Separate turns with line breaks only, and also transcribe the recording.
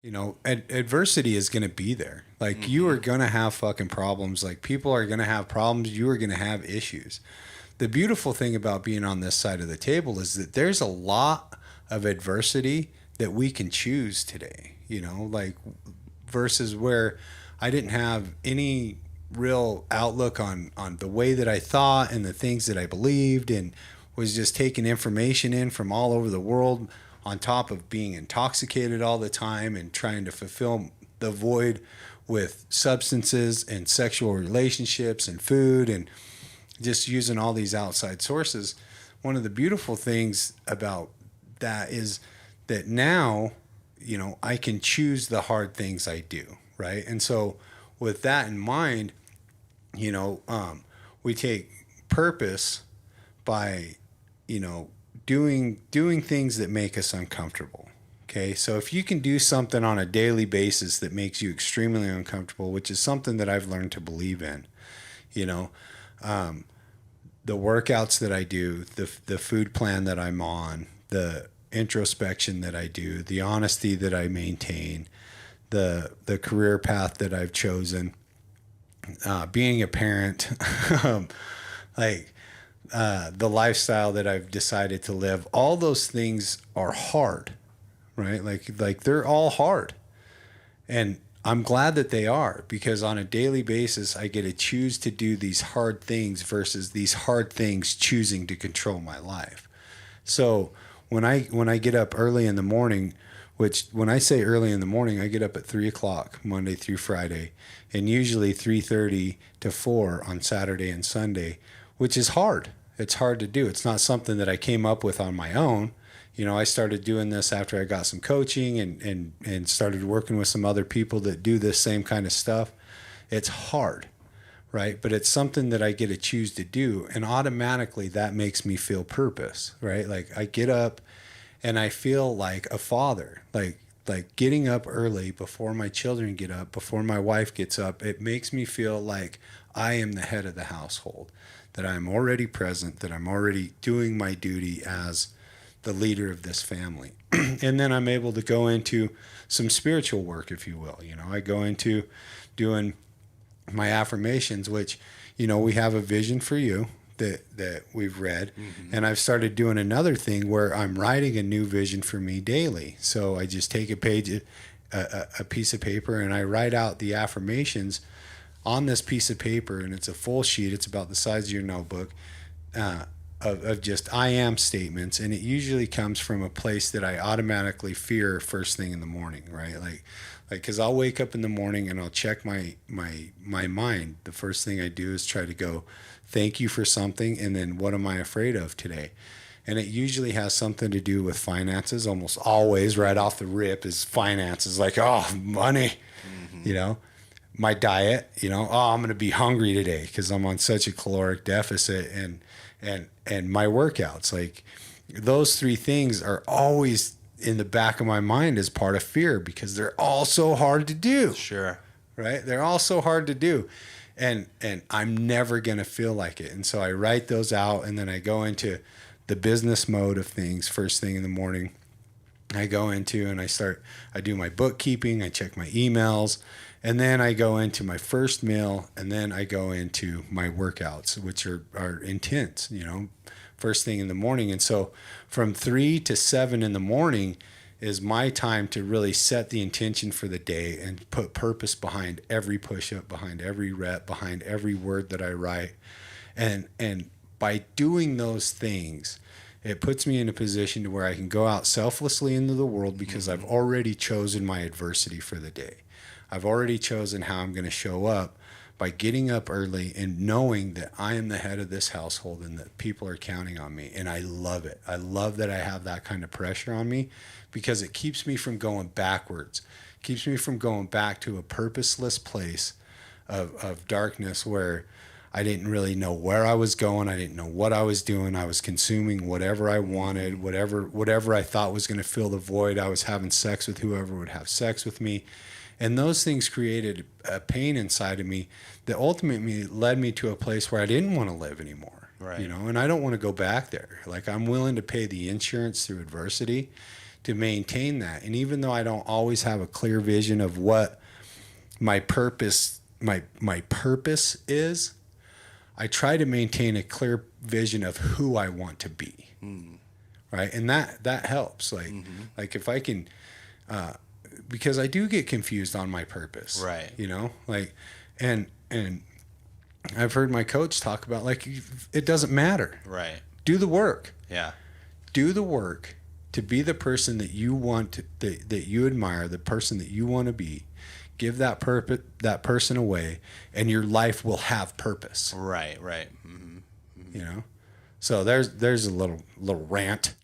Adversity is going to be there. Like, you are going to have fucking problems. Like, people are going to have problems. You are going to have issues. The beautiful thing about being on this side of the table is that there's a lot of adversity that we can choose today, like, versus where I didn't have any real outlook on the way that I thought and the things that I believed, and was just taking information in from all over the world, on top of being intoxicated all the time and trying to fulfill the void with substances and sexual relationships and food, and just using all these outside sources. One of the beautiful things about that is that now, I can choose the hard things I do, right? And so with that in mind, we take purpose by, doing things that make us uncomfortable. Okay, so if you can do something on a daily basis that makes you extremely uncomfortable, which is something that I've learned to believe in, the workouts that I do, the food plan that I'm on, the introspection that I do, the honesty that I maintain, the career path that I've chosen, being a parent, the lifestyle that I've decided to live, all those things are hard, right? Like they're all hard. And I'm glad that they are, because on a daily basis, I get to choose to do these hard things versus these hard things choosing to control my life. So when I get up early in the morning, which when I say early in the morning, I get up at 3:00 Monday through Friday, and usually 3:30 to 4 on Saturday and Sunday, which is hard. It's hard to do. It's not something that I came up with on my own. I started doing this after I got some coaching and started working with some other people that do this same kind of stuff. It's hard, right? But it's something that I get to choose to do. And automatically that makes me feel purpose, right? Like, I get up and I feel like a father, like getting up early before my children get up, before my wife gets up. It makes me feel like I am the head of the household, that I'm already present, that I'm already doing my duty as the leader of this family. And then I'm able to go into some spiritual work, if you will. I go into doing my affirmations, which, we have a vision for you that we've read. Mm-hmm. And I've started doing another thing where I'm writing a new vision for me daily. So I just take a piece of paper, and I write out the affirmations on this piece of paper, and it's a full sheet. It's about the size of your notebook, of just I am statements. And it usually comes from a place that I automatically fear first thing in the morning, right? Like, cause I'll wake up in the morning and I'll check my mind. The first thing I do is try to go, thank you for something. And then what am I afraid of today? And it usually has something to do with finances. Almost always right off the rip is finances. Like, oh, money, my diet, I'm going to be hungry today because I'm on such a caloric deficit, and my workouts. Like, those three things are always in the back of my mind as part of fear, because they're all so hard to do.
Sure.
Right? They're all so hard to do. And I'm never going to feel like it. And so I write those out, and then I go into the business mode of things first thing in the morning. I go into and I do my bookkeeping, I check my emails, and then I go into my first meal, and then I go into my workouts, which are intense, first thing in the morning. And so from 3 to 7 in the morning is my time to really set the intention for the day and put purpose behind every push-up, behind every rep, behind every word that I write. And by doing those things, it puts me in a position to where I can go out selflessly into the world, because I've already chosen my adversity for the day. I've already chosen how I'm going to show up by getting up early and knowing that I am the head of this household and that people are counting on me. And I love it. I love that I have that kind of pressure on me, because it keeps me from going backwards. It keeps me from going back to a purposeless place of darkness where I didn't really know where I was going. I didn't know what I was doing. I was consuming whatever I wanted, whatever I thought was going to fill the void. I was having sex with whoever would have sex with me. And those things created a pain inside of me that ultimately led me to a place where I didn't want to live anymore.
Right.
And I don't want to go back there. Like, I'm willing to pay the insurance through adversity to maintain that. And even though I don't always have a clear vision of what my purpose is, I try to maintain a clear vision of who I want to be. Right. And that helps. Like if I can, because I do get confused on my purpose.
Right.
You know, like, and I've heard my coach talk about, like, it doesn't matter.
Right.
Do the work.
Yeah.
Do the work to be the person that you want to, that you admire, the person that you want to be. Give that person away, and your life will have purpose.
Right.
You know, so there's a little rant.